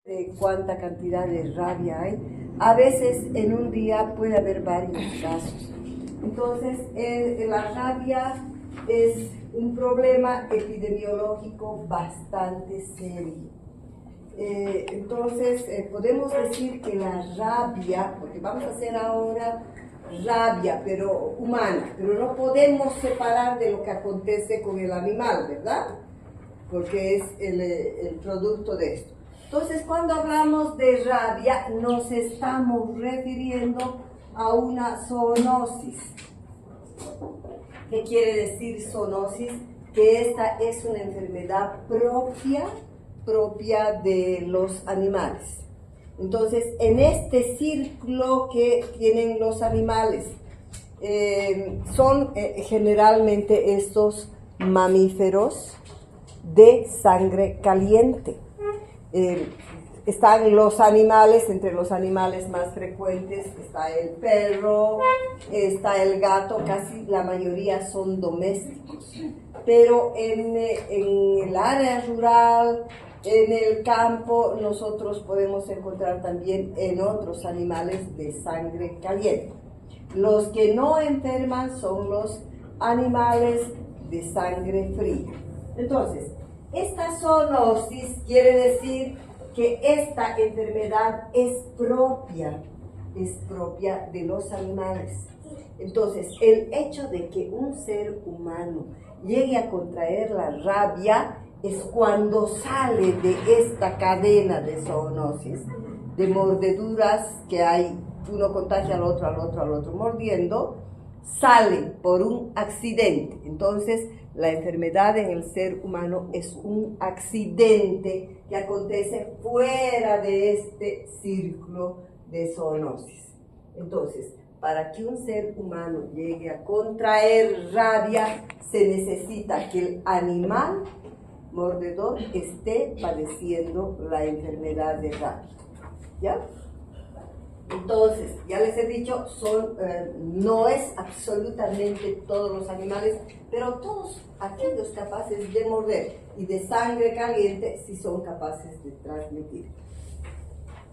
de cuánta cantidad de rabia hay. A veces en un día puede haber varios casos. Entonces, la rabia es un problema epidemiológico bastante serio. Entonces, podemos decir que la rabia, porque vamos a hacer ahora rabia, pero humana, pero no podemos separar de lo que acontece con el animal, ¿verdad? Porque es el producto de esto. Entonces, cuando hablamos de rabia, nos estamos refiriendo a una zoonosis. ¿Qué quiere decir zoonosis? Que esta es una enfermedad propia de los animales. Entonces, en este círculo que tienen los animales, son generalmente estos mamíferos de sangre caliente. Están los animales, entre los animales más frecuentes está el perro, está el gato, casi la mayoría son domésticos. Pero en el área rural, en el campo, nosotros podemos encontrar también en otros animales de sangre caliente. Los que no enferman son los animales de sangre fría. Entonces, esta zoonosis quiere decir que esta enfermedad es propia de los animales. Entonces, el hecho de que un ser humano llegue a contraer la rabia es cuando sale de esta cadena de zoonosis, de mordeduras que hay, uno contagia al otro mordiendo, sale por un accidente. Entonces, la enfermedad en el ser humano es un accidente que acontece fuera de este círculo de zoonosis. Entonces, para que un ser humano llegue a contraer rabia, se necesita que el animal mordedor esté padeciendo la enfermedad de rabia. ¿Ya? Entonces, ya les he dicho, no es absolutamente todos los animales, pero todos aquellos capaces de morder y de sangre caliente sí son capaces de transmitir.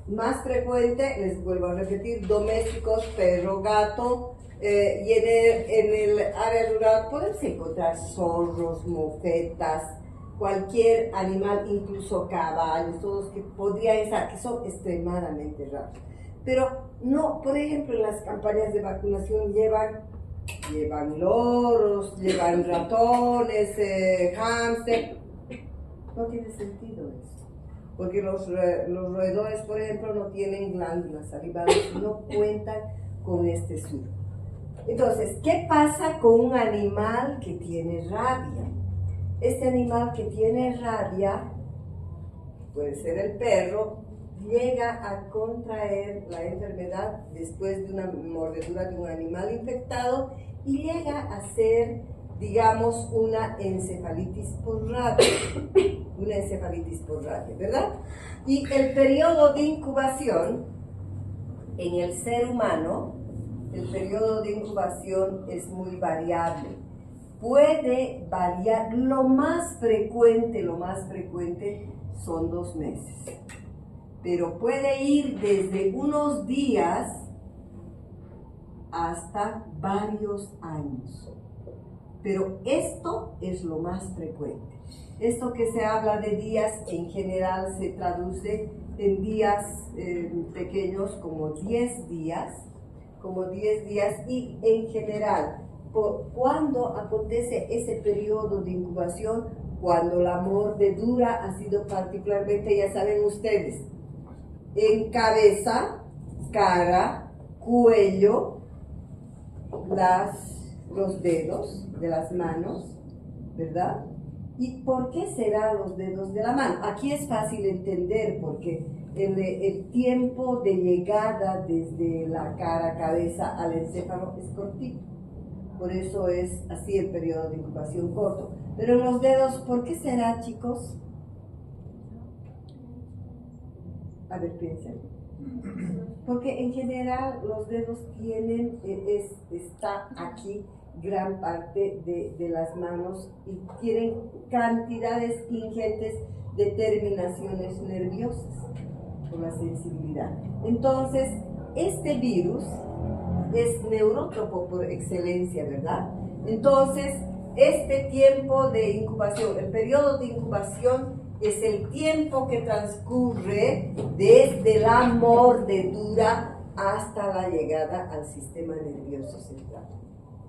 Más frecuente, les vuelvo a repetir, domésticos, perro, gato, y en el área rural podemos encontrar zorros, mofetas, cualquier animal, incluso caballos, todos que podrían estar, que son extremadamente raros. Pero no, por ejemplo, en las campañas de vacunación llevan loros, llevan ratones, hámster. No tiene sentido eso, porque los roedores, por ejemplo, no tienen glándulas salivales, no cuentan con este surco. Entonces, ¿qué pasa con un animal que tiene rabia? Este animal que tiene rabia, puede ser el perro, llega a contraer la enfermedad después de una mordedura de un animal infectado y llega a ser, digamos, una encefalitis por rabia, ¿verdad? Y el periodo de incubación en el ser humano, el periodo de incubación es muy variable. Puede variar, lo más frecuente son 2 meses. Pero puede ir desde unos días hasta varios años. Pero esto es lo más frecuente. Esto que se habla de días, en general se traduce en días pequeños como 10 días, y en general, ¿cuándo acontece ese periodo de incubación? Cuando la mordedura ha sido particularmente, ya saben ustedes, en cabeza, cara, cuello, los dedos de las manos, ¿verdad? ¿Y por qué serán los dedos de la mano? Aquí es fácil entender porque el tiempo de llegada desde la cara, cabeza al encéfalo es cortito. Por eso es así el periodo de incubación corto. Pero en los dedos, ¿por qué será, chicos? A ver, piensen. Porque en general los dedos tienen, está aquí gran parte de las manos y tienen cantidades ingentes de terminaciones nerviosas. por la sensibilidad. Entonces, este virus es neurótropo por excelencia, ¿verdad? Entonces, este tiempo de incubación, el periodo de incubación es el tiempo que transcurre desde la mordedura hasta la llegada al sistema nervioso central.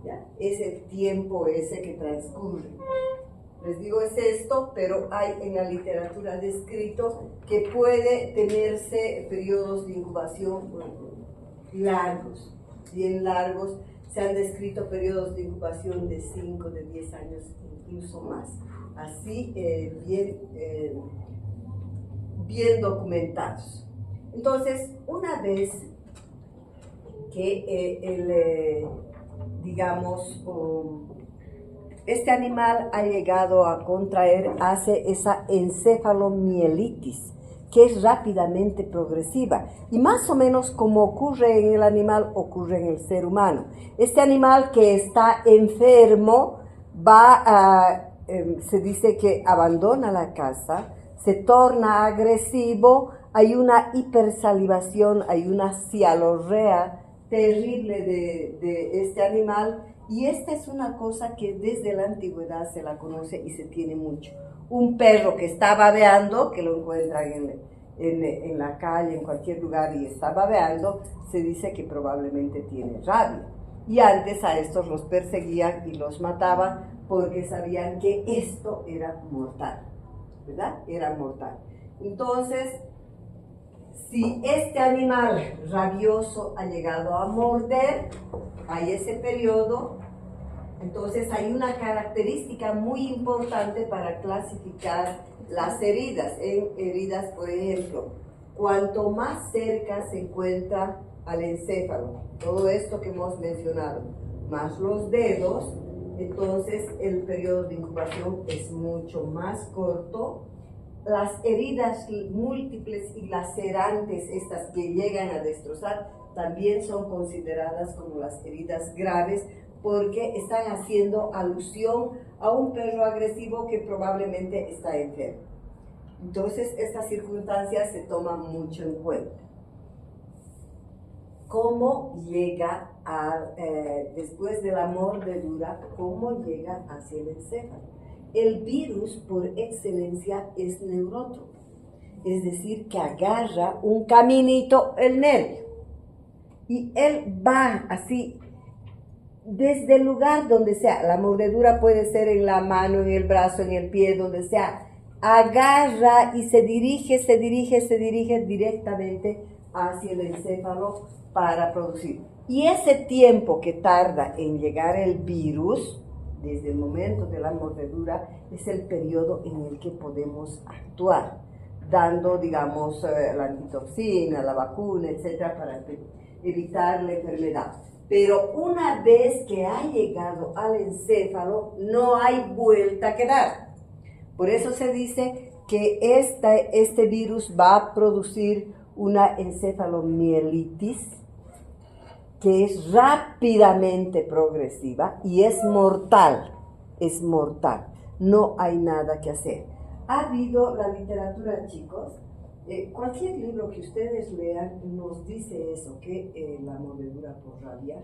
¿Ya? Es el tiempo ese que transcurre. Les digo es esto, pero hay en la literatura descrito que puede tenerse periodos de incubación largos, bien largos. Se han descrito periodos de incubación de 5, de 10 años, incluso más. Así, bien documentados. Entonces, una vez que este animal ha llegado a contraer, hace esa encefalomielitis, que es rápidamente progresiva, y más o menos como ocurre en el animal, ocurre en el ser humano. Este animal que está enfermo se dice que abandona la casa, se torna agresivo, hay una hipersalivación, hay una cialorrea terrible de este animal, y esta es una cosa que desde la antigüedad se la conoce y se tiene mucho. Un perro que está babeando, que lo encuentran en la calle, en cualquier lugar, y está babeando, se dice que probablemente tiene rabia. Y antes a estos los perseguían y los mataban porque sabían que esto era mortal, ¿verdad? Era mortal. Entonces, si este animal rabioso ha llegado a morder, hay ese periodo, entonces hay una característica muy importante para clasificar las heridas. En heridas, por ejemplo, cuanto más cerca se encuentra al encéfalo, todo esto que hemos mencionado, más los dedos, entonces el periodo de incubación es mucho más corto. Las heridas múltiples y lacerantes, estas que llegan a destrozar, también son consideradas como las heridas graves porque están haciendo alusión a un perro agresivo que probablemente está enfermo. Entonces, estas circunstancias se toman mucho en cuenta. ¿Cómo llega después de la mordedura, cómo llega hacia el encéfalo? El virus, por excelencia, es neurótropo, es decir, que agarra un caminito el nervio y él va así desde el lugar donde sea. La mordedura puede ser en la mano, en el brazo, en el pie, donde sea. Agarra y se dirige directamente hacia el encéfalo para producir. Y ese tiempo que tarda en llegar el virus, desde el momento de la mordedura, es el periodo en el que podemos actuar, dando, digamos, la antitoxina, la vacuna, etcétera, para evitar la enfermedad. Pero una vez que ha llegado al encéfalo, no hay vuelta que dar. Por eso se dice que este virus va a producir una encefalomielitis que es rápidamente progresiva y es mortal, no hay nada que hacer. Ha habido la literatura, chicos, cualquier libro que ustedes lean nos dice eso, que la mordedura por rabia,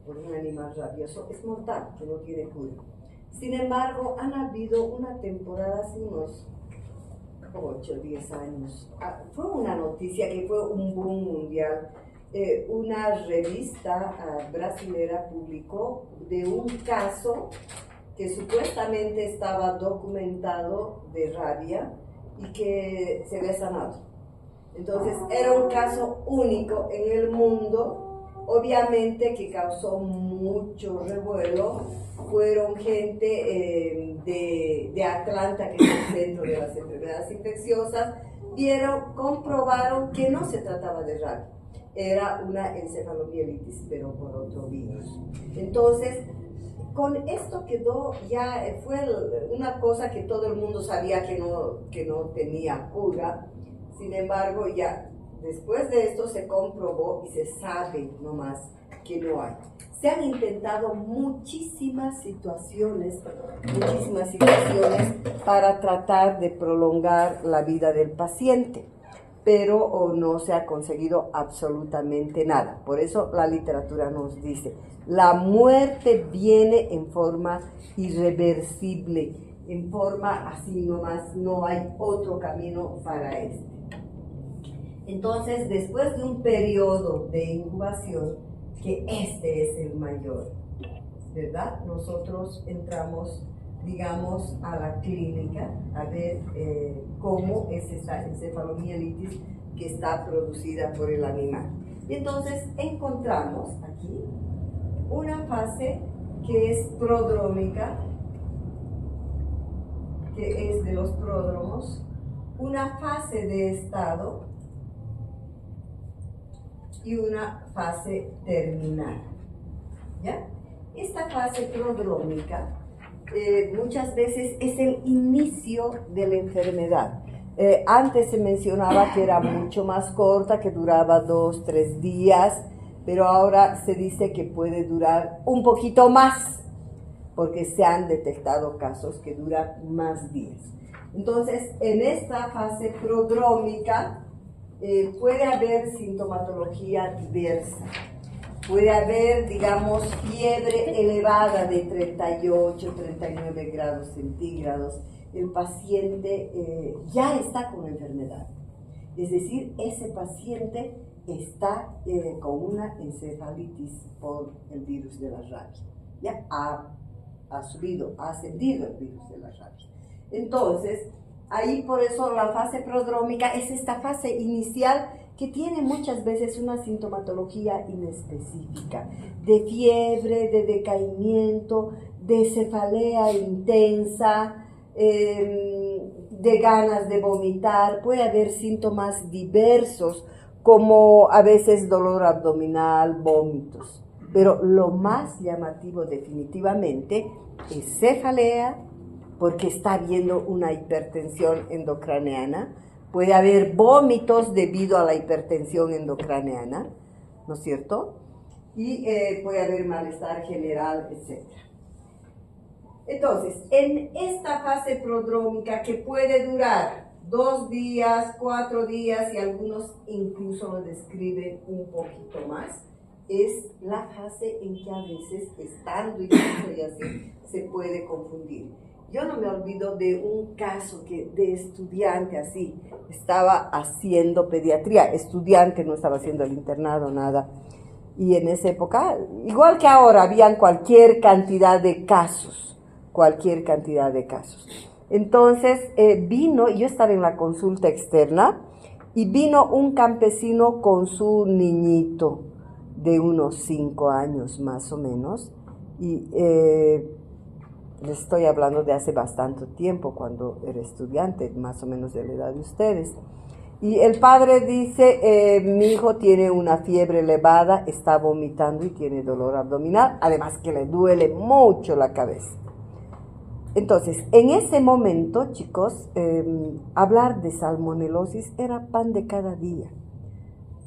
por un animal rabioso, es mortal, que no tiene cura. Sin embargo, han habido una temporada hace unos 8 o 10 años, fue una noticia que fue un boom mundial. Una revista brasilera publicó de un caso que supuestamente estaba documentado de rabia y que se había sanado. Entonces era un caso único en el mundo, obviamente que causó mucho revuelo. Fueron gente de Atlanta, que es el centro de las enfermedades infecciosas, comprobaron que no se trataba de rabia. Era una encefalomielitis, pero por otro virus. Entonces, con esto quedó, ya fue una cosa que todo el mundo sabía que no tenía cura. Sin embargo, ya después de esto se comprobó y se sabe nomás que no hay. Se han intentado muchísimas situaciones para tratar de prolongar la vida del paciente. pero no se ha conseguido absolutamente nada. Por eso la literatura nos dice, la muerte viene en forma irreversible, en forma así nomás, no hay otro camino para este. Entonces, después de un periodo de incubación, que este es el mayor, ¿verdad? Nosotros entramos, digamos, a la clínica a ver cómo es esta encefalomielitis que está producida por el animal. Y entonces encontramos aquí una fase que es prodrómica, que es de los pródromos, una fase de estado y una fase terminal, ¿ya? Esta fase prodrómica muchas veces es el inicio de la enfermedad. Antes se mencionaba que era mucho más corta, que duraba 2-3 días, pero ahora se dice que puede durar un poquito más, porque se han detectado casos que duran más días. Entonces, en esta fase prodrómica puede haber sintomatología diversa. Puede haber, digamos, fiebre elevada de 38, 39 grados centígrados. El paciente ya está con la enfermedad. Es decir, ese paciente está con una encefalitis por el virus de la rabia. Ya ha ascendido el virus de la rabia. Entonces, ahí por eso la fase prodrómica es esta fase inicial que tiene muchas veces una sintomatología inespecífica, de fiebre, de decaimiento, de cefalea intensa, de ganas de vomitar. Puede haber síntomas diversos, como a veces dolor abdominal, vómitos. Pero lo más llamativo definitivamente es cefalea, porque está habiendo una hipertensión endocraneana. Puede haber vómitos debido a la hipertensión endocraneana, ¿no es cierto? Y puede haber malestar general, etc. Entonces, en esta fase prodrómica, que puede durar 2 días, 4 días, y algunos incluso lo describen un poquito más, es la fase en que a veces, estando incluso y así, se puede confundir. Yo no me olvido de un caso de estudiante así, estaba haciendo pediatría, estudiante, no estaba haciendo el internado, nada. Y en esa época, igual que ahora, habían cualquier cantidad de casos. Entonces vino, yo estaba en la consulta externa, y vino un campesino con su niñito de unos 5 años más o menos, y les estoy hablando de hace bastante tiempo, cuando era estudiante, más o menos de la edad de ustedes. Y el padre dice, mi hijo tiene una fiebre elevada, está vomitando y tiene dolor abdominal, además que le duele mucho la cabeza. Entonces, en ese momento, chicos, hablar de salmonelosis era pan de cada día.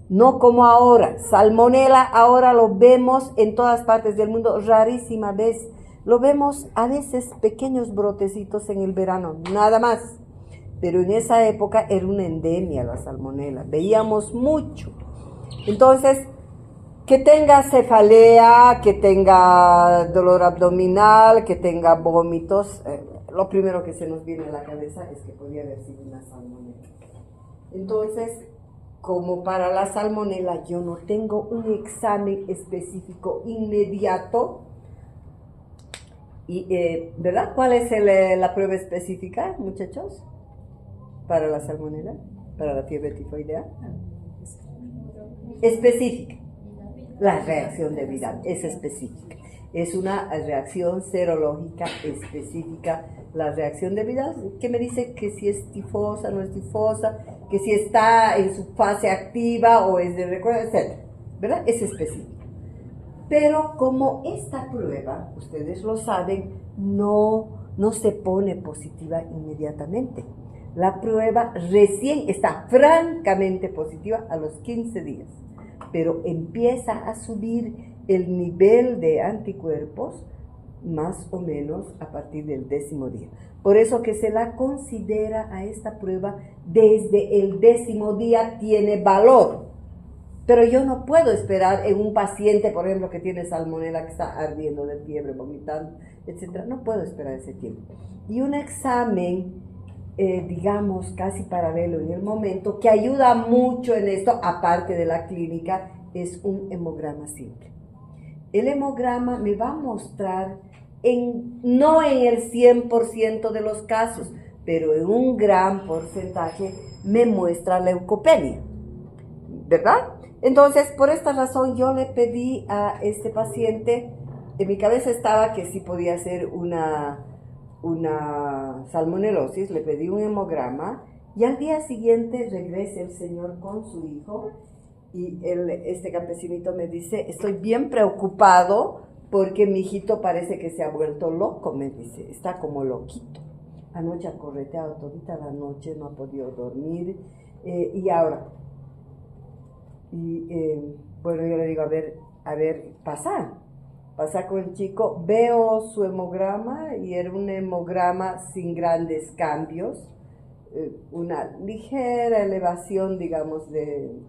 No como ahora. Salmonela ahora lo vemos en todas partes del mundo, rarísima vez. Lo vemos a veces pequeños brotecitos en el verano, nada más. Pero en esa época era una endemia la salmonela, veíamos mucho. Entonces, que tenga cefalea, que tenga dolor abdominal, que tenga vómitos, lo primero que se nos viene a la cabeza es que podía haber sido una salmonela. Entonces, como para la salmonela yo no tengo un examen específico inmediato, y, ¿verdad? ¿Cuál es la prueba específica, muchachos? Para la salmonela, para la fiebre tifoidea. Específica. La reacción de Vidal es específica. Es una reacción serológica específica. La reacción de Vidal, que me dice que si es tifosa, no es tifosa, que si está en su fase activa o es de recuerdo, etc. ¿Verdad? Es específico. Pero como esta prueba, ustedes lo saben, no se pone positiva inmediatamente. La prueba recién está francamente positiva a los 15 días, pero empieza a subir el nivel de anticuerpos más o menos a partir del 10º día. Por eso que se la considera a esta prueba desde el 10º día tiene valor. Pero yo no puedo esperar en un paciente, por ejemplo, que tiene salmonela, que está ardiendo de fiebre, vomitando, etc. No puedo esperar ese tiempo. Y un examen, digamos, casi paralelo en el momento, que ayuda mucho en esto, aparte de la clínica, es un hemograma simple. El hemograma me va a mostrar, no en el 100% de los casos, pero en un gran porcentaje me muestra leucopenia, ¿verdad? Entonces, por esta razón, yo le pedí a este paciente, en mi cabeza estaba que sí podía ser una salmonelosis, le pedí un hemograma, y al día siguiente regresa el señor con su hijo, y este campesinito me dice, estoy bien preocupado porque mi hijito parece que se ha vuelto loco, me dice, está como loquito. Anoche ha correteado todita la noche, no ha podido dormir, y ahora... bueno, yo le digo, a ver, pasa con el chico, veo su hemograma y era un hemograma sin grandes cambios, una ligera elevación, digamos, de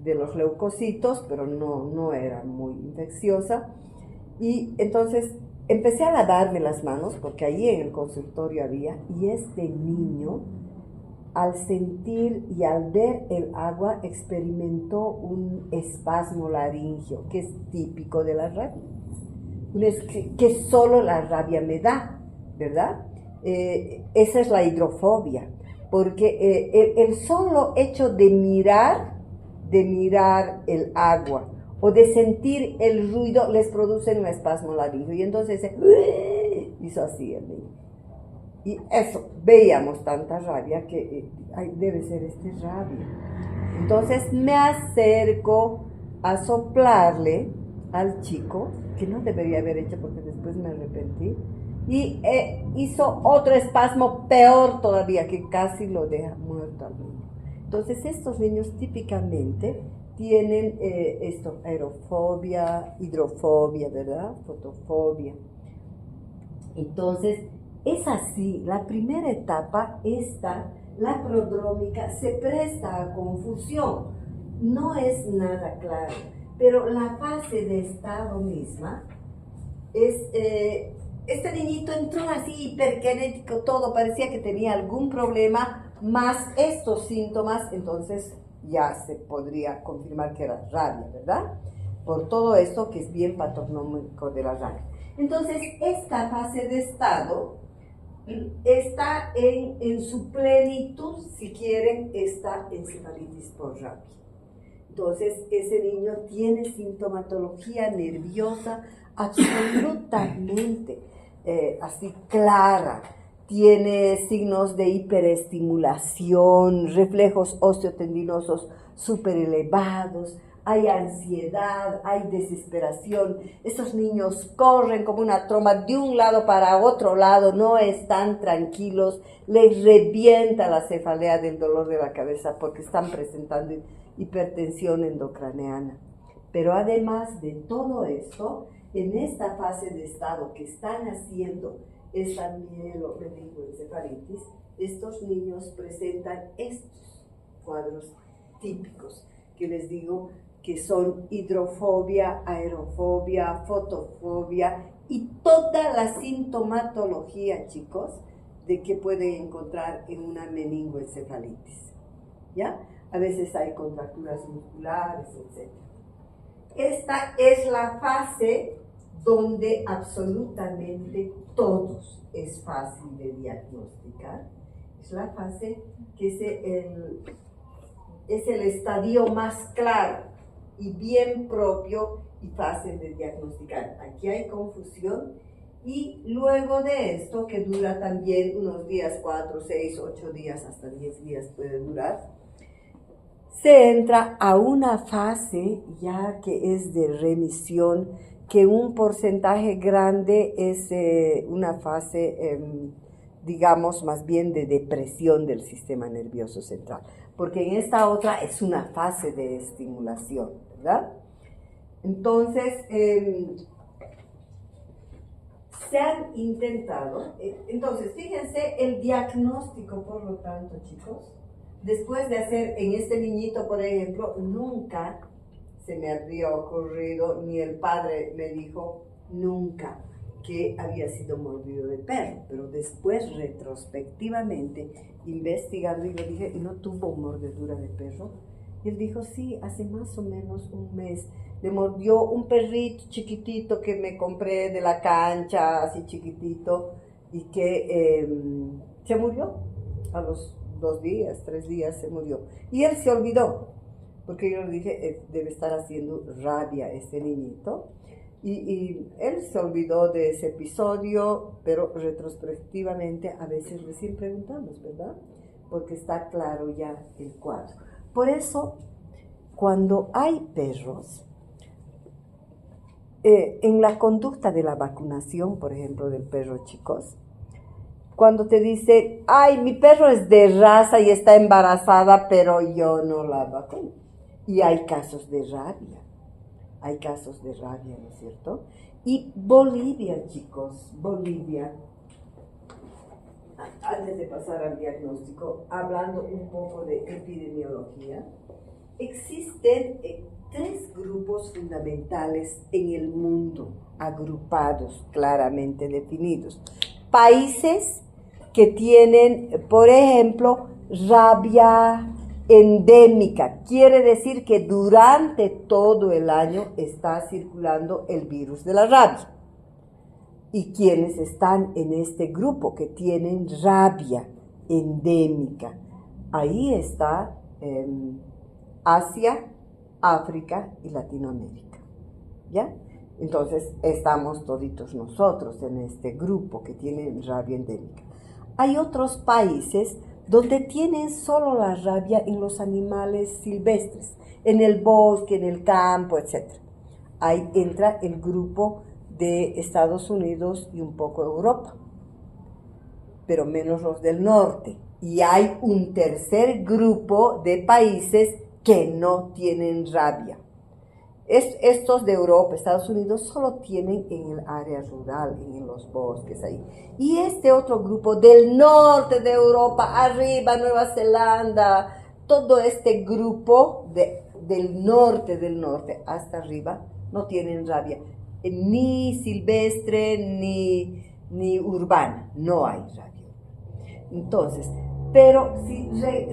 los leucocitos, pero no era muy infecciosa. Y entonces empecé a lavarme las manos, porque ahí en el consultorio había, y este niño, al sentir y al ver el agua, experimentó un espasmo laringio, que es típico de la rabia, que solo la rabia me da, ¿verdad? Esa es la hidrofobia, porque el solo hecho de mirar el agua o de sentir el ruido les produce un espasmo laringio, y entonces hizo así el niño. Y eso, veíamos tanta rabia que debe ser rabia. Entonces me acerco a soplarle al chico, que no debería haber hecho porque después me arrepentí, y hizo otro espasmo peor todavía, que casi lo deja muerto al niño. Entonces estos niños típicamente tienen aerofobia, hidrofobia, ¿verdad? Fotofobia. Entonces, es así, la primera etapa, la prodrómica, se presta a confusión, no es nada claro, pero la fase de estado misma es, este niñito entró así hiperkinético, todo, parecía que tenía algún problema, más estos síntomas, entonces ya se podría confirmar que era rabia, ¿verdad? Por todo esto que es bien patognomónico de la rabia. Entonces, esta fase de estado está en su plenitud, si quieren, esta encefalitis por rabia. Entonces, ese niño tiene sintomatología nerviosa absolutamente así clara. Tiene signos de hiperestimulación, reflejos osteotendinosos súper elevados, hay ansiedad, hay desesperación. Estos niños corren como una tromba de un lado para otro lado, no están tranquilos, les revienta la cefalea del dolor de la cabeza porque están presentando hipertensión endocraneana. Pero además de todo esto, en esta fase de estado que están haciendo esta mielomeningoencefalitis, estos niños presentan estos cuadros típicos que les digo que son hidrofobia, aerofobia, fotofobia y toda la sintomatología, chicos, de que pueden encontrar en una meningoencefalitis, ¿ya? A veces hay contracturas musculares, etc. Esta es la fase donde absolutamente todos es fácil de diagnosticar. Es la fase que es el estadio más claro y bien propio y fácil de diagnosticar. Aquí hay confusión y luego de esto, que dura también unos días, 4, 6, 8 días, hasta 10 días puede durar, se entra a una fase ya que es de remisión, que un porcentaje grande es una fase, digamos, más bien de depresión del sistema nervioso central, porque en esta otra es una fase de estimulación, ¿verdad? Entonces, Se han intentado, entonces fíjense el diagnóstico, por lo tanto, chicos, después de hacer en este niñito, por ejemplo, nunca se me había ocurrido, ni el padre me dijo nunca que había sido mordido de perro, pero después retrospectivamente, investigando, y le dije, ¿y no tuvo mordedura de perro? Y él dijo, sí, hace más o menos un mes. Le mordió un perrito chiquitito que me compré de la cancha, así chiquitito, y que se murió. A los 2 días, 3 días se murió. Y él se olvidó, porque yo le dije, debe estar haciendo rabia este niñito. Y él se olvidó de ese episodio, pero retrospectivamente a veces recién preguntamos, ¿verdad? Porque está claro ya el cuadro. Por eso, cuando hay perros, en la conducta de la vacunación, por ejemplo, del perro, chicos, cuando te dice, ay, mi perro es de raza y está embarazada, pero yo no la vacuno. Y hay casos de rabia. Hay casos de rabia, ¿no es cierto? Y Bolivia, chicos, Bolivia, antes de pasar al diagnóstico, hablando un poco de epidemiología, existen 3 grupos fundamentales en el mundo, agrupados, claramente definidos. Países que tienen, por ejemplo, rabia endémica, quiere decir que durante todo el año está circulando el virus de la rabia. Y quienes están en este grupo que tienen rabia endémica, ahí está Asia, África y Latinoamérica, ¿ya? Entonces estamos toditos nosotros en este grupo que tienen rabia endémica. Hay otros países donde tienen solo la rabia en los animales silvestres, en el bosque, en el campo, etc. Ahí entra el grupo de Estados Unidos y un poco Europa, pero menos los del norte. Y hay un tercer grupo de países que no tienen rabia. Estos de Europa, Estados Unidos, solo tienen en el área rural, en los bosques ahí. Y este otro grupo del norte de Europa, arriba, Nueva Zelanda, todo este grupo del norte hasta arriba, no tienen rabia, ni silvestre, ni urbana, no hay rabia. Entonces, pero si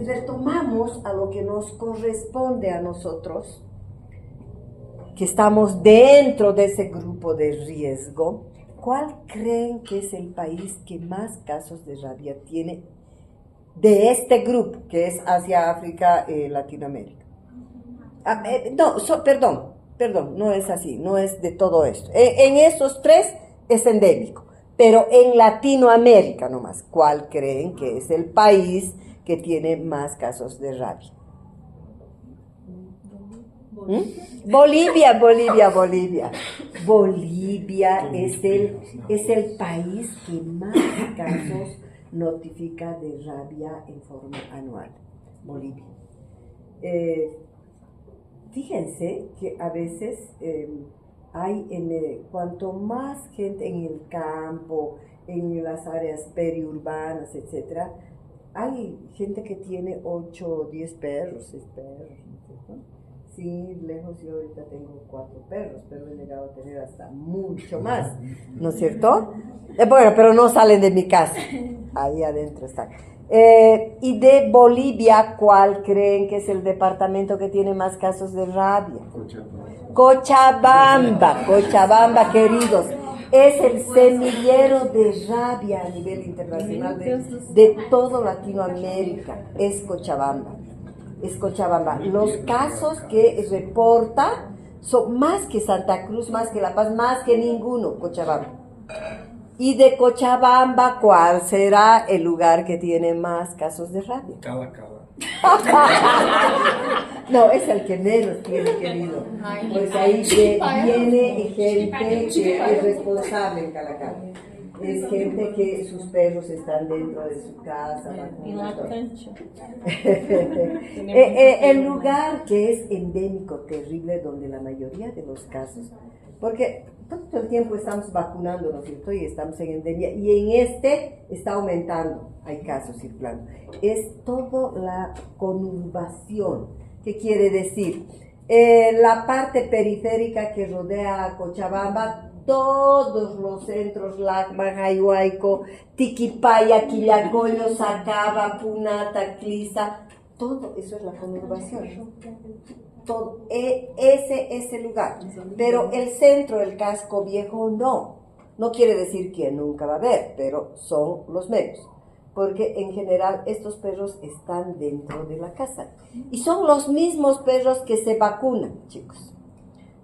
retomamos a lo que nos corresponde a nosotros, que estamos dentro de ese grupo de riesgo, ¿cuál creen que es el país que más casos de rabia tiene de este grupo, que es Asia, África, Latinoamérica? Perdón, no es así, no es de todo esto. En estos 3 es endémico, pero en Latinoamérica nomás, ¿cuál creen que es el país que tiene más casos de rabia? Bolivia. Bolivia es el país que más casos notifica de rabia en forma anual. Bolivia. Fíjense que a veces hay, cuanto más gente en el campo, en las áreas periurbanas, etc., hay gente que tiene 8 o 10 perros, 6 perros, ¿no? Sí, lejos yo ahorita tengo 4 perros, pero he llegado a tener hasta mucho más, ¿no es cierto? Bueno, pero no salen de mi casa, ahí adentro están. Y de Bolivia, ¿cuál creen que es el departamento que tiene más casos de rabia? Cochabamba, queridos. Es el semillero de rabia a nivel internacional de toda Latinoamérica, es Cochabamba. Los casos que reporta son más que Santa Cruz, más que La Paz, más que ninguno, Cochabamba. Y de Cochabamba, ¿cuál será el lugar que tiene más casos de rabia? Cala. No, es el que menos tiene, querido. Pues ahí viene gente que es responsable en Cala. Es gente que sus perros están dentro de su casa. En la cancha. El lugar que es endémico, terrible, donde la mayoría de los casos porque todo el tiempo estamos vacunando, ¿no es cierto? Y estamos en endemia, y en este está aumentando, hay casos circulando. Es toda la conurbación. ¿Qué quiere decir? La parte periférica que rodea a Cochabamba, todos los centros, Lacma, Jayhuayco, Tiquipaya, Quillacollo, Sacaba, Punata, Clisa, todo eso es la conurbación. Todo, ese lugar. Pero el centro, el casco viejo, no quiere decir que nunca va a haber, pero son los menos, porque en general estos perros están dentro de la casa y son los mismos perros que se vacunan, chicos.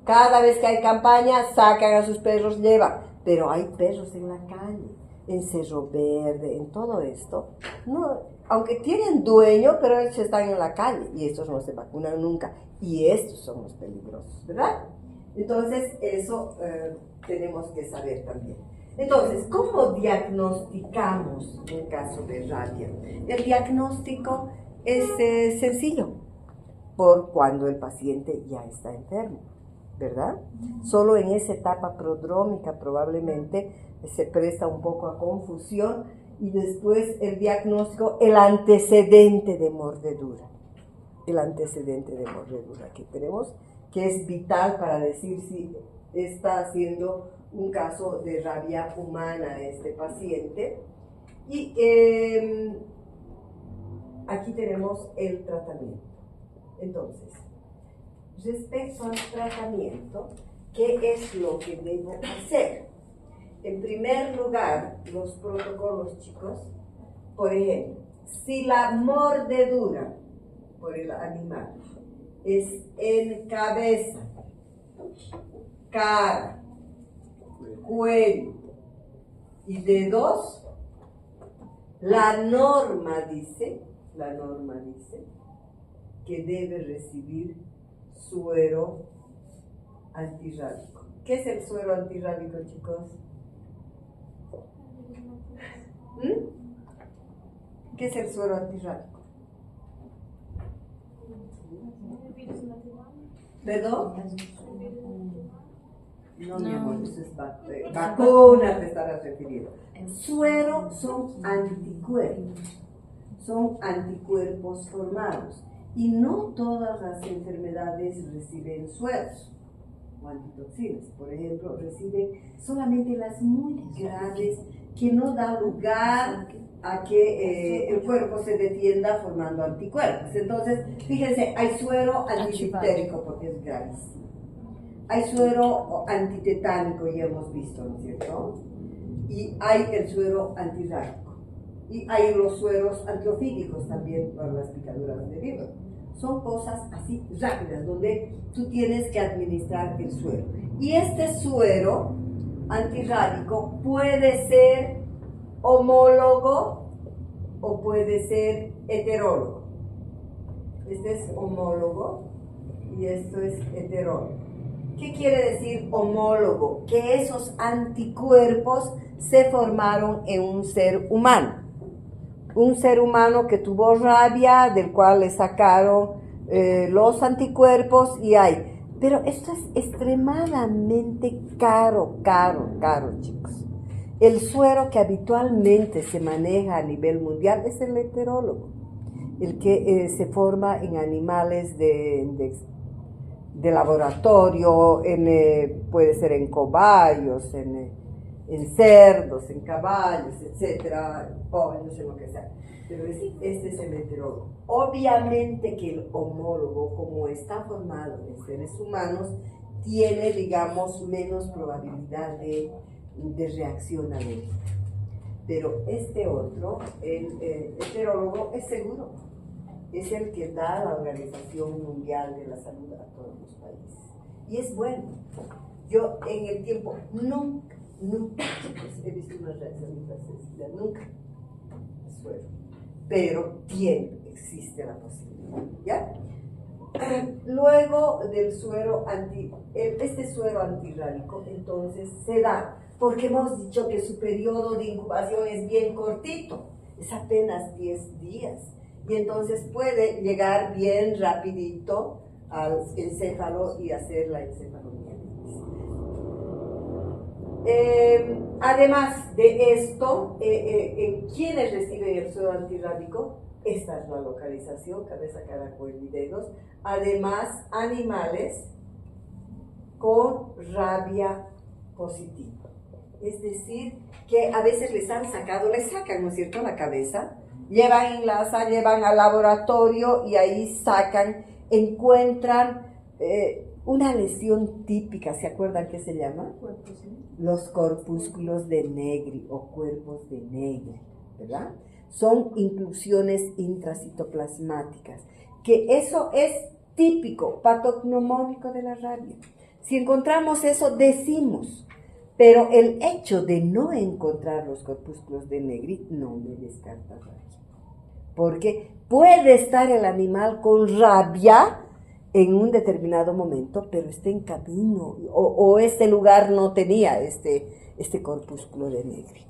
Cada vez que hay campaña sacan a sus perros, llevan, pero hay perros en la calle, en Cerro Verde, en todo esto, no, aunque tienen dueño, pero ellos están en la calle y estos no se vacunan nunca. Y estos son los peligrosos, ¿verdad? Entonces, eso tenemos que saber también. Entonces, ¿cómo diagnosticamos un caso de rabia? El diagnóstico es sencillo, por cuando el paciente ya está enfermo, ¿verdad? Solo en esa etapa prodrómica probablemente se presta un poco a confusión y después el diagnóstico, el antecedente de mordedura. El antecedente de mordedura que tenemos, que es vital para decir si está siendo un caso de rabia humana este paciente. Y aquí tenemos el tratamiento. Entonces, respecto al tratamiento, ¿qué es lo que debo hacer? En primer lugar, los protocolos, chicos, por ejemplo, si la mordedura por el animal es en cabeza, cara, cuello y dedos, la norma dice que debe recibir suero antirrábico. ¿Qué es el suero antirrábico, chicos? ¿Qué es el suero antirrábico? ¿Perdón? No, mi amor, eso es vacuna, te estarás refiriendo. Suero son anticuerpos formados. Y no todas las enfermedades reciben sueros o antitoxinas. Por ejemplo, reciben solamente las muy graves que no da lugar a que el cuerpo se defienda formando anticuerpos. Entonces, fíjense, hay suero antidifterico porque es gravísimo. Hay suero antitetánico, ya hemos visto, ¿no es cierto? Y hay el suero antirrábico. Y hay los sueros antiofídicos también para las picaduras de víbora. Son cosas así rápidas, donde tú tienes que administrar el suero. Y este suero antirrábico puede ser homólogo o puede ser heterólogo. Este es homólogo y esto es heterólogo. ¿Qué quiere decir homólogo? Que esos anticuerpos se formaron en un ser humano. Un ser humano que tuvo rabia, del cual le sacaron los anticuerpos y hay. Pero esto es extremadamente caro, chicos. El suero que habitualmente se maneja a nivel mundial es el heterólogo, el que se forma en animales de laboratorio, puede ser en cobayos, en cerdos, en caballos, etcétera, pollos, en lo que sea. Pero este es el heterólogo. Obviamente que el homólogo, como está formado en seres humanos, tiene, digamos, menos probabilidad de reacción alérgica. Pero este otro, el heterólogo, es seguro. Es el que da la Organización Mundial de la Salud a todos los países. Y es bueno. Yo en el tiempo nunca he visto una reacción hipersensible, nunca. Suero. Pero existe la posibilidad, ¿ya? Luego del suero este suero antirrábico, entonces se da, porque hemos dicho que su periodo de incubación es bien cortito, es apenas 10 días, y entonces puede llegar bien rapidito al encéfalo y hacer la encefalomielitis. Además de esto, ¿quiénes reciben el suero antirrábico? Esta es la localización, cabeza, caracol y dedos. Además, animales con rabia positiva. Es decir, que a veces les sacan, ¿no es cierto?, la cabeza, llevan al laboratorio y ahí encuentran una lesión típica. ¿Se acuerdan qué se llama? Los corpúsculos de Negri o cuerpos de Negri, ¿verdad? Son inclusiones intracitoplasmáticas, que eso es típico, patognomónico de la rabia. Si encontramos eso, decimos, pero el hecho de no encontrar los corpúsculos de Negri no me descarta rabia. Porque puede estar el animal con rabia en un determinado momento, pero está en camino, o este lugar no tenía este corpúsculo de Negri.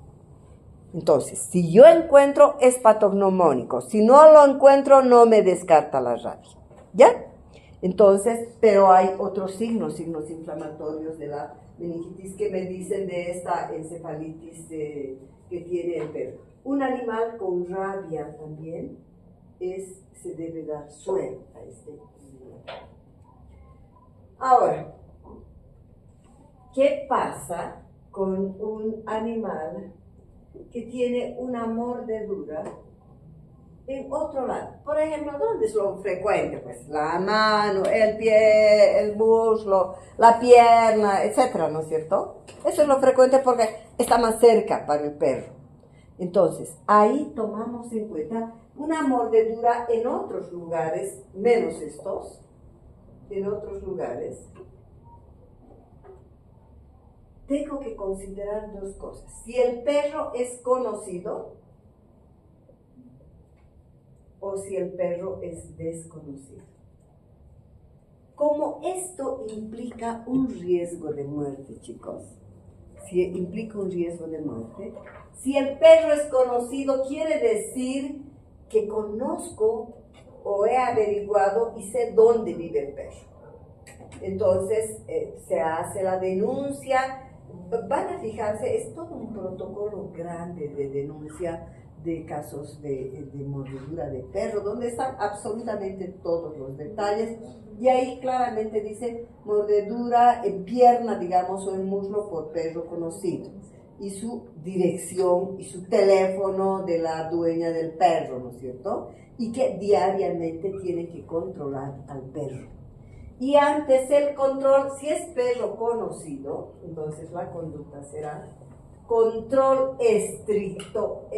Entonces, si yo encuentro, es patognomónico. Si no lo encuentro, no me descarta la rabia. ¿Ya? Entonces, pero hay otros signos inflamatorios de la meningitis que me dicen de esta encefalitis que tiene el perro. Un animal con rabia también se debe dar suero a este animal. Ahora, ¿qué pasa con un animal que tiene una mordedura en otro lado? Por ejemplo, ¿dónde es lo frecuente? Pues la mano, el pie, el muslo, la pierna, etcétera, ¿no es cierto? Eso es lo frecuente porque está más cerca para el perro. Entonces, ahí tomamos en cuenta una mordedura en otros lugares, menos estos, en otros lugares. Tengo que considerar dos cosas. Si el perro es conocido o si el perro es desconocido. Como esto implica un riesgo de muerte, chicos, si implica un riesgo de muerte, si el perro es conocido, quiere decir que conozco o he averiguado y sé dónde vive el perro. Entonces, se hace la denuncia. Van a fijarse, es todo un protocolo grande de denuncia de casos de mordedura de perro, donde están absolutamente todos los detalles, y ahí claramente dice mordedura en pierna, digamos, o en muslo por perro conocido, y su dirección y su teléfono de la dueña del perro, ¿no es cierto? Y que diariamente tiene que controlar al perro. Y antes el control, si es perro conocido, entonces la conducta será control estricto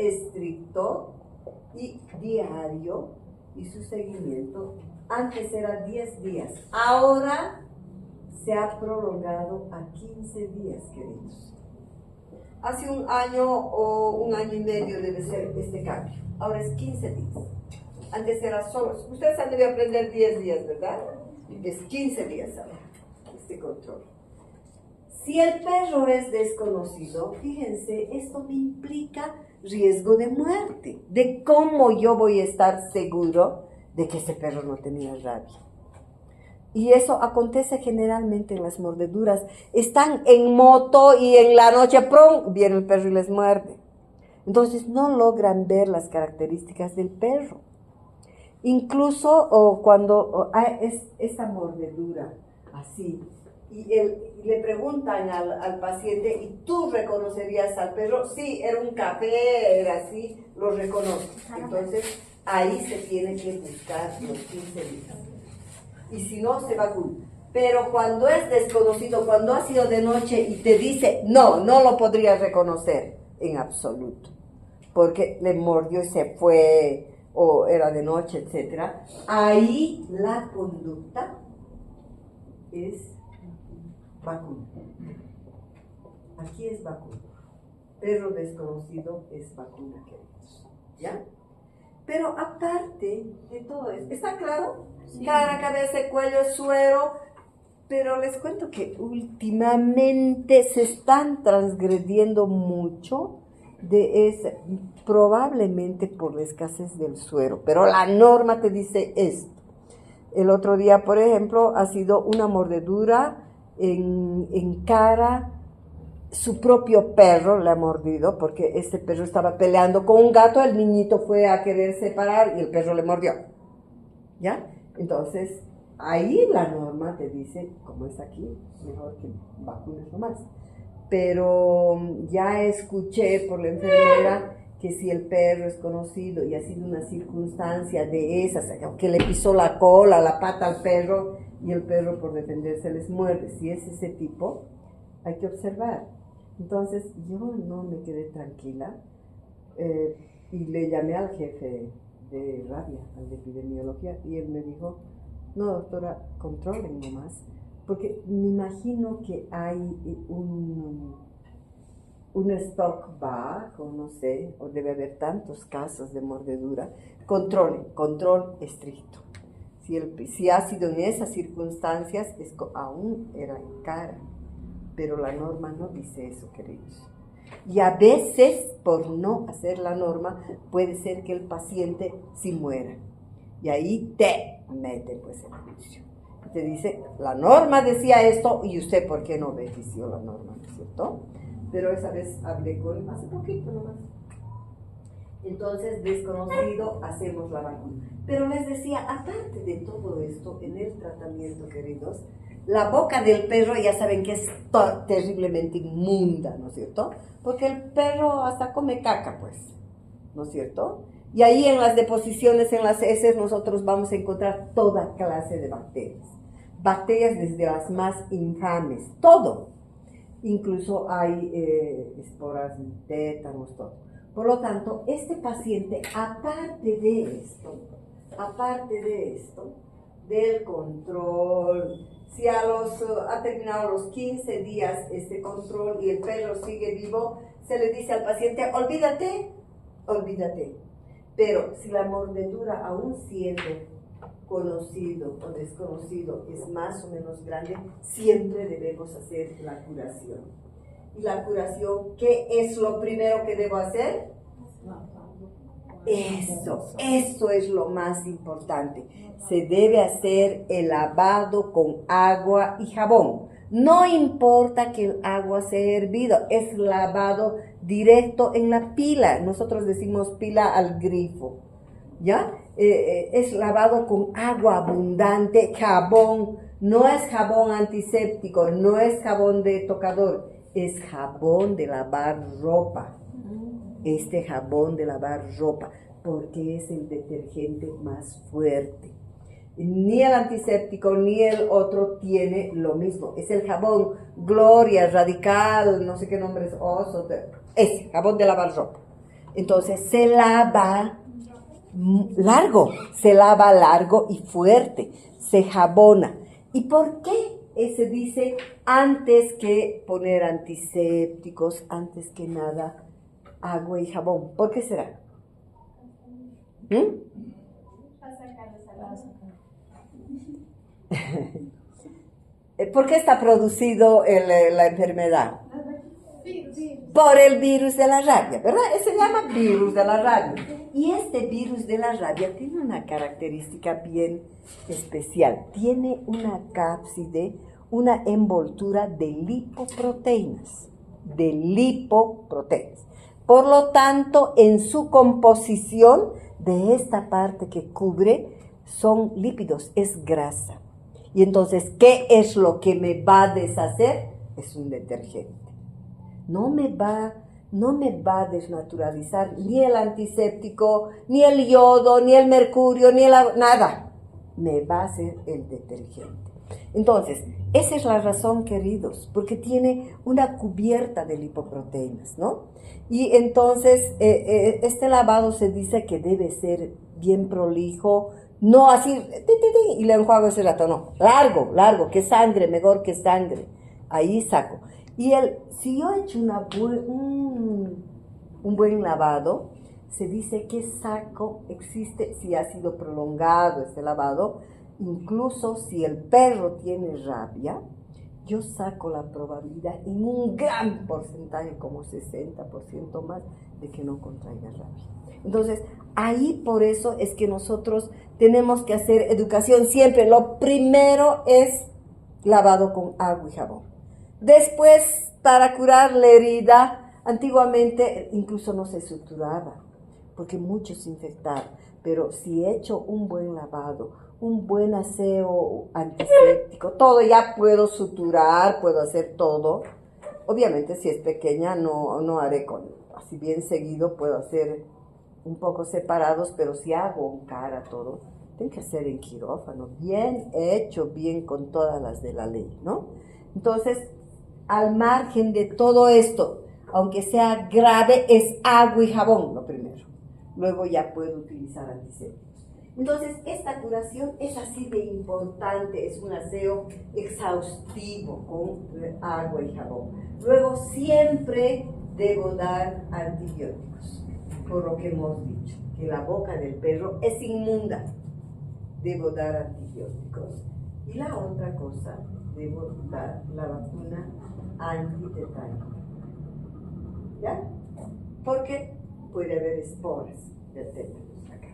y diario, y su seguimiento. Antes era 10 días, ahora se ha prolongado a 15 días, queridos. Hace un año o un año y medio debe ser este cambio, ahora es 15 días. Antes era solo, ustedes han debido aprender 10 días, ¿verdad? Es 15 días ahora, este control. Si el perro es desconocido, fíjense, esto me implica riesgo de muerte. De cómo yo voy a estar seguro de que ese perro no tenía rabia. Y eso acontece generalmente en las mordeduras. Están en moto y en la noche, ¡prum!, viene el perro y les muerde. Entonces no logran ver las características del perro. Incluso cuando es esa mordedura así, y le preguntan al paciente, ¿y tú reconocerías al perro? Sí, era un café, era así, lo reconozco. Entonces ahí se tiene que buscar los 15 días. Y si no, se vacuna. Pero cuando es desconocido, cuando ha sido de noche y te dice, no lo podría reconocer en absoluto, porque le mordió y se fue, o era de noche, etc. Ahí la conducta es vacuna. Aquí es vacuna. Perro desconocido es vacuna, queridos. ¿Ya? Pero aparte de todo esto, ¿está claro? Sí. Cara, cabeza, cuello, suero. Pero les cuento que últimamente se están transgrediendo mucho probablemente por la escasez del suero, pero la norma te dice esto. El otro día, por ejemplo, ha sido una mordedura en cara su propio perro le ha mordido, porque este perro estaba peleando con un gato, el niñito fue a querer separar y el perro le mordió. ¿Ya? Entonces, ahí la norma te dice, como es aquí, mejor que vacunes nomás. Pero ya escuché por la enfermera que si el perro es conocido y ha sido una circunstancia de esas, que le pisó la cola, la pata al perro y el perro por defenderse les muerde, si es ese tipo, hay que observar. Entonces yo no me quedé tranquila y le llamé al jefe de rabia, al de epidemiología, y él me dijo, no doctora, controlen nomás, porque me imagino que hay un stock bajo, no sé, o debe haber tantos casos de mordedura. Control estricto. Si ha sido en esas circunstancias, aún era en cara, pero la norma no dice eso, queridos. Y a veces, por no hacer la norma, puede ser que el paciente sí muera. Y ahí te mete pues el juicio. Te dice, la norma decía esto y usted ¿por qué no obedeció la norma? ¿No es cierto? Pero esa vez hablé con él hace poquito nomás. Entonces, desconocido, hacemos la vacuna. Pero les decía, aparte de todo esto, en el tratamiento, queridos, la boca del perro ya saben que es terriblemente inmunda, ¿no es cierto? Porque el perro hasta come caca, pues, ¿no es cierto? Y ahí en las deposiciones, en las heces, nosotros vamos a encontrar toda clase de bacterias. Bacterias desde las más infames, todo. Incluso hay esporas, tétanos, todo. Por lo tanto, este paciente, aparte de esto, del control, si ha terminado los 15 días este control y el perro sigue vivo, se le dice al paciente, olvídate. Pero si la mordedura aún siendo conocido o desconocido es más o menos grande, siempre debemos hacer la curación. ¿Y la curación qué es lo primero que debo hacer? Eso es lo más importante. Se debe hacer el lavado con agua y jabón. No importa que el agua sea hervida, es lavado directo en la pila. Nosotros decimos pila al grifo, ¿ya? Es lavado con agua abundante, jabón. No es jabón antiséptico, no es jabón de tocador, es jabón de lavar ropa. Este jabón de lavar ropa, porque es el detergente más fuerte. Ni el antiséptico ni el otro tiene lo mismo. Es el jabón Gloria, Radical, no sé qué nombre es, Oso, ese jabón de lavar ropa. Entonces se lava largo y fuerte, se jabona. ¿Y por qué se dice antes que poner antisépticos, antes que nada, agua y jabón? ¿Por qué será? ¿Por qué está producido la enfermedad? Por el virus de la rabia, ¿verdad? Se llama virus de la rabia. Y este virus de la rabia tiene una característica bien especial. Tiene una cápside, una envoltura de lipoproteínas. Por lo tanto, en su composición de esta parte que cubre son lípidos, es grasa. Y entonces, ¿qué es lo que me va a deshacer? Es un detergente. No me va a desnaturalizar ni el antiséptico, ni el yodo, ni el mercurio, nada. Me va a hacer el detergente. Entonces, esa es la razón, queridos, porque tiene una cubierta de lipoproteínas, ¿no? Y entonces, este lavado se dice que debe ser bien prolijo, no así, y le enjuago ese rato, no, largo, que sangre, mejor que sangre, ahí saco. Y si yo he hecho un buen lavado, se dice que saco, existe, si ha sido prolongado este lavado, incluso si el perro tiene rabia, yo saco la probabilidad en un gran porcentaje, como 60% más, de que no contraiga rabia. Entonces, ahí por eso es que nosotros tenemos que hacer educación siempre. Lo primero es lavado con agua y jabón. Después, para curar la herida, antiguamente incluso no se suturaba, porque muchos se infectaban. Pero si he hecho un buen lavado, un buen aseo antiséptico, todo ya puedo suturar, puedo hacer todo. Obviamente si es pequeña no haré así bien seguido, puedo hacer un poco separados, pero si hago en cara todo, tengo que hacer en quirófano, bien hecho, bien con todas las de la ley, ¿no? Entonces, al margen de todo esto, aunque sea grave, es agua y jabón lo primero. Luego ya puedo utilizar antisépticos. Entonces, esta curación es así de importante, es un aseo exhaustivo con agua y jabón. Luego, siempre debo dar antibióticos, por lo que hemos dicho, que la boca del perro es inmunda. Debo dar antibióticos. Y la otra cosa, debo dar la vacuna antitetánica. ¿Ya? Porque puede haber esporas de tétanos acá.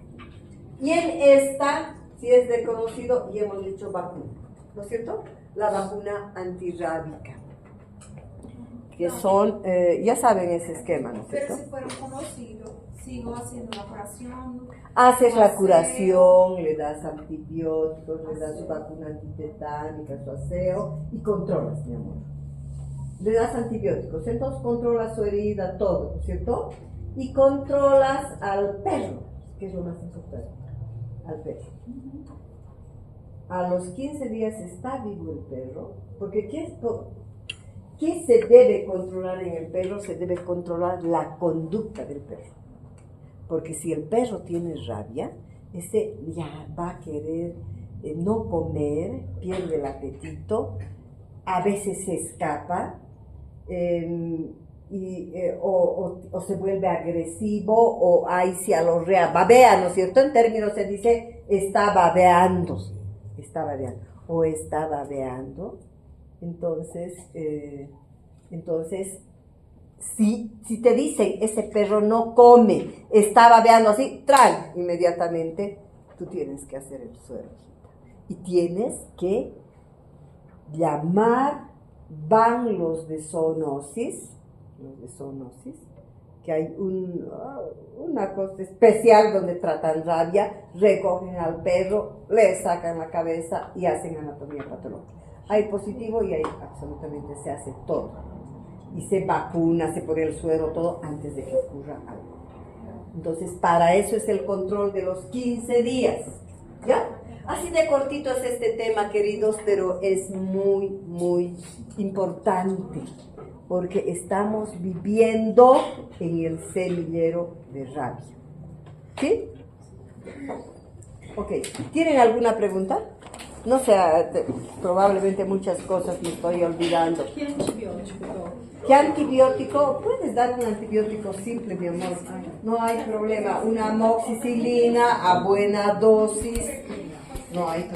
Y en esta, si es desconocido, y hemos dicho vacuna, ¿no es cierto? La vacuna antirrábica, que son, ya saben ese esquema, ¿no es cierto? Pero si fueron conocidos, sigo haciendo la curación. Haces la curación, le das antibióticos, le das su vacuna antitetánica, su aseo, y controlas, mi amor. Le das antibióticos, entonces controlas su herida, todo, ¿no es cierto? Y controlas al perro, que es lo más importante, al perro. A los 15 días está vivo el perro, porque ¿qué se debe controlar en el perro? Se debe controlar la conducta del perro. Porque si el perro tiene rabia, ese ya va a querer no comer, pierde el apetito, a veces se escapa, o se vuelve agresivo, o ahí sí a los babea, ¿no es cierto? En términos se dice está babeando, o está babeando. Entonces, si te dicen ese perro no come, está babeando así, trae inmediatamente, tú tienes que hacer el suero y tienes que llamar. Van los de zoonosis, que hay una cosa especial donde tratan rabia, recogen al perro, le sacan la cabeza y hacen anatomía patológica. Hay positivo y hay absolutamente, se hace todo. Y se vacuna, se pone el suero, todo antes de que ocurra algo. Entonces, para eso es el control de los 15 días. ¿Ya? Así de cortito es este tema, queridos, pero es muy, muy importante, porque estamos viviendo en el semillero de rabia. ¿Sí? Ok, ¿tienen alguna pregunta? No sé, probablemente muchas cosas me estoy olvidando. ¿Qué antibiótico? ¿Qué antibiótico? Puedes dar un antibiótico simple, mi amor. No hay problema. Una amoxicilina a buena dosis. No hay problema.